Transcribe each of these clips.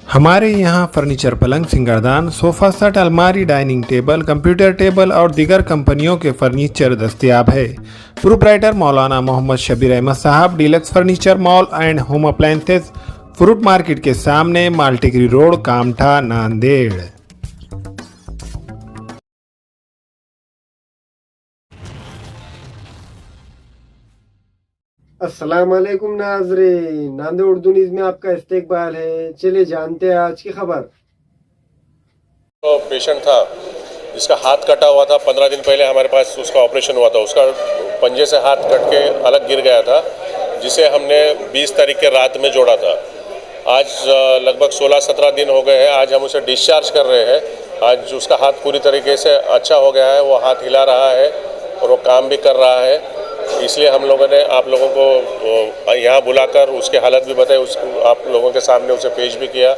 हमारे यहाँ फर्नीचर, पलंग, सिंगारदान, सोफा सेट, अलमारी, डाइनिंग टेबल, कंप्यूटर टेबल और दीगर कंपनियों के फर्नीचर दस्तयाब है। प्रोप्राइटर मौलाना मोहम्मद शबीर अहमद साहब, deluxe furniture mall and home appliances, fruit market के सामने, माल्टीगिरी रोड, कामठा, नांदेड़। अस्सलाम वालेकुम नाज़रीन, नांदेड़ उर्दू न्यूज़ में आपका इस्तकबाल है। चलिए जानते हैं आज की खबर। तो पेशेंट था जिसका हाथ कटा हुआ था। 15 दिन पहले हमारे पास उसका ऑपरेशन हुआ था। उसका पंजे से हाथ कट के अलग गिर गया था, जिसे हमने 20 तारीख के रात में जोड़ा था। आज लगभग 16-17 दिन हो गए हैं। आज हम उसे डिस्चार्ज कर रहे हैं। आज उसका हाथ पूरी तरीके से अच्छा हो गया है। वो हाथ हिला रहा है और वो काम भी कर रहा है। इसलिए हम लोगों ने आप लोगों को यहाँ बुलाकर उसकी हालत भी बताई, आप लोगों के सामने उसे पेश भी किया।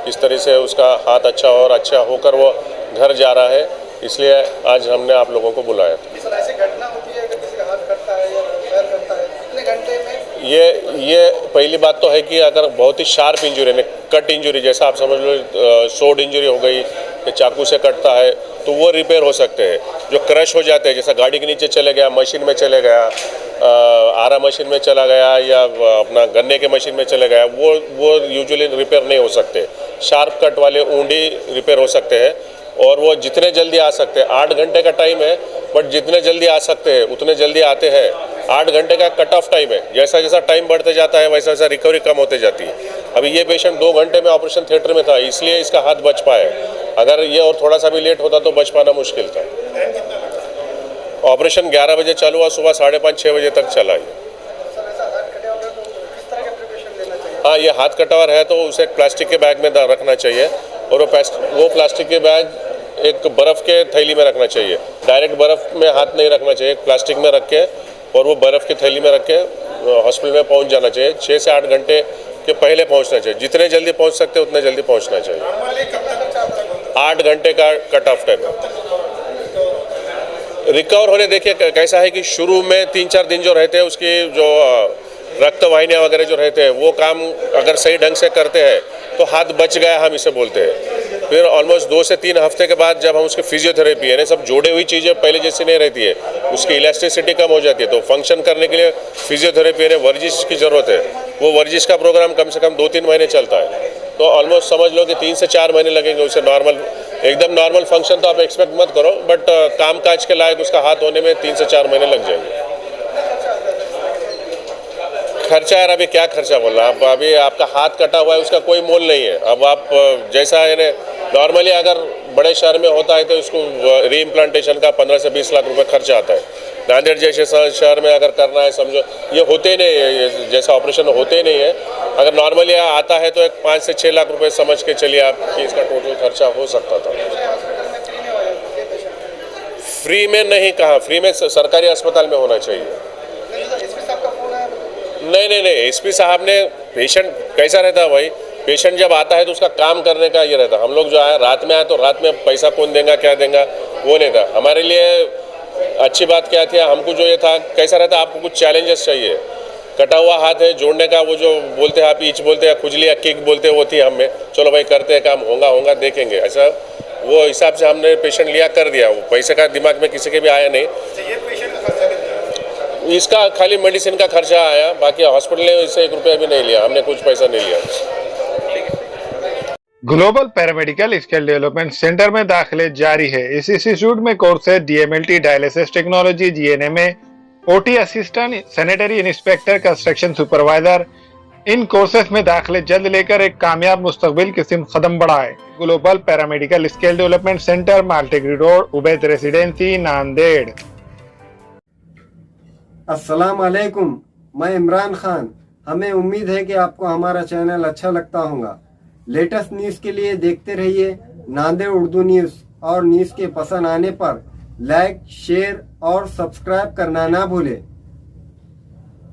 इस तरह से उसका हाथ अच्छा और अच्छा होकर वो घर जा रहा है। इसलिए आज हमने आप लोगों को बुलाया। ऐसी घटना होती है कि किसी का हाथ कटता है या पैर कटता है, कितने घंटे में? ये पहली बात तो है कि अगर बहुत ही शार्प इंजरी है, कट इंजरी, जैसा आप समझ लो सोड इंजरी हो गई या चाकू से कटता है, तो वो रिपेयर हो सकते हैं। जो क्रश हो जाते हैं, जैसा गाड़ी के नीचे चले गया, मशीन में चले गया, आरा मशीन में चला गया या अपना गन्ने के मशीन में चले गया, वो यूजुअली रिपेयर नहीं हो सकते। शार्प कट वाले ऊंडी रिपेयर हो सकते हैं और वो जितने जल्दी आ सकते हैं। 8 घंटे का टाइम है, बट जितने जल्दी आ सकते हैं उतने जल्दी आते हैं। 8 घंटे का कट ऑफ टाइम है। जैसा जैसा टाइम बढ़ते जाता है वैसा वैसा रिकवरी कम होते जाती है। अभी ये पेशेंट 2 घंटे में ऑपरेशन थिएटर में था, इसलिए इसका हाथ बच पाया। अगर ये और थोड़ा सा भी लेट होता तो बच पाना मुश्किल था। ऑपरेशन 11 बजे चालू हुआ, सुबह 5:30-6 बजे तक चला। हाँ, ये हाथ कटा हुआ है तो उसे एक प्लास्टिक के बैग में रखना चाहिए और वो प्लास्टिक के बैग एक बर्फ़ के थैली में रखना चाहिए। डायरेक्ट बर्फ़ में हाथ नहीं रखना चाहिए, प्लास्टिक में रख के और वो बर्फ़ की थैली में रख के हॉस्पिटल में पहुंच जाना चाहिए। 6 से 8 घंटे के पहले पहुंचना चाहिए। जितने जल्दी पहुंच सकते उतने जल्दी पहुंचना चाहिए। 8 घंटे का कट ऑफ टाइम। रिकवर होने देखिए कैसा है कि शुरू में 3-4 दिन जो रहते हैं, उसकी जो रक्त वाहिनियाँ वगैरह जो रहते हैं, वो काम अगर सही ढंग से करते हैं तो हाथ बच गया, हम इसे बोलते हैं। फिर ऑलमोस्ट 2 से 3 हफ्ते के बाद जब हम उसकी फिजियोथेरेपी यानी सब जोड़े हुई चीज़ें पहले जैसी नहीं रहती है, उसकी इलास्टिसिटी कम हो जाती है, तो फंक्शन करने के लिए फिजियोथेरेपी यानी वर्जिश की ज़रूरत है। वो वर्जिश का प्रोग्राम कम से कम 2-3 महीने चलता है। तो ऑलमोस्ट समझ लो कि 3 से 4 महीने लगेंगे उसे एकदम नॉर्मल फंक्शन तो आप एक्सपेक्ट मत करो, बट काम काज के लायक उसका हाथ होने में 3 से 4 महीने लग जाएंगे। खर्चा यार, अभी क्या खर्चा बोल रहा है आप? अभी आपका हाथ कटा हुआ है, उसका कोई मोल नहीं है। अब आप जैसा है नॉर्मली अगर बड़े शहर में होता है तो उसको रीइम्प्लांटेशन का 15 से 20 लाख रुपए खर्चा आता है। नांदेड़ जैसे शहर में अगर करना है, समझो ये होते ही नहीं है, जैसा ऑपरेशन होते ही नहीं है। अगर नॉर्मली आता है तो एक 5 से 6 लाख रुपए समझ के चलिए आप कि इसका टोटल खर्चा हो सकता था। फ्री में नहीं कहा, फ्री में सरकारी अस्पताल में होना चाहिए। नहीं, एसपी साहब ने, पेशेंट कैसा रहता है भाई, पेशेंट जब आता है तो उसका काम करने का ये रहता। हम लोग जो आए रात में आए तो रात में पैसा कौन देगा क्या देगा वो नहीं था। हमारे लिए अच्छी बात क्या थी, हमको जो ये था कैसा रहता, आपको कुछ चैलेंजेस चाहिए। कटा हुआ हाथ है, जोड़ने का वो जो बोलते हैं आप, ईच बोलते हैं, खुजली या किक बोलते हैं, वो थी हमें। चलो भाई करते हैं काम, होगा देखेंगे, ऐसा वो हिसाब से हमने पेशेंट लिया, कर दिया। वो पैसे का दिमाग में किसी के भी आया नहीं। इसका खाली मेडिसिन का खर्चा आया, बाकी हॉस्पिटल ने इससे 1 रुपया भी नहीं लिया, हमने कुछ पैसा नहीं लिया। Global paramedical skill development centre में दाखिले जारी है। इस इंस्टीट्यूट में कोर्स है DMLT, dialysis technology, GNMA, OT assistant, sanitary inspector, construction supervisor. इन कोर्सेज में दाखिले जल्द लेकर एक कामयाब मुस्तकबिल की सिमत कदम बढ़ाए। Global paramedical skill development centre, Maltigiri road, Ubaid residency, Nanded. अस्सलाम वालेकुम, मैं इमरान खान। हमें उम्मीद है कि आपको हमारा चैनल अच्छा लगता होगा। लेटेस्ट न्यूज़ के लिए देखते रहिए नांदेड़ उर्दू न्यूज़, और न्यूज़ के पसंद आने पर लाइक, शेयर और सब्सक्राइब करना ना भूलें।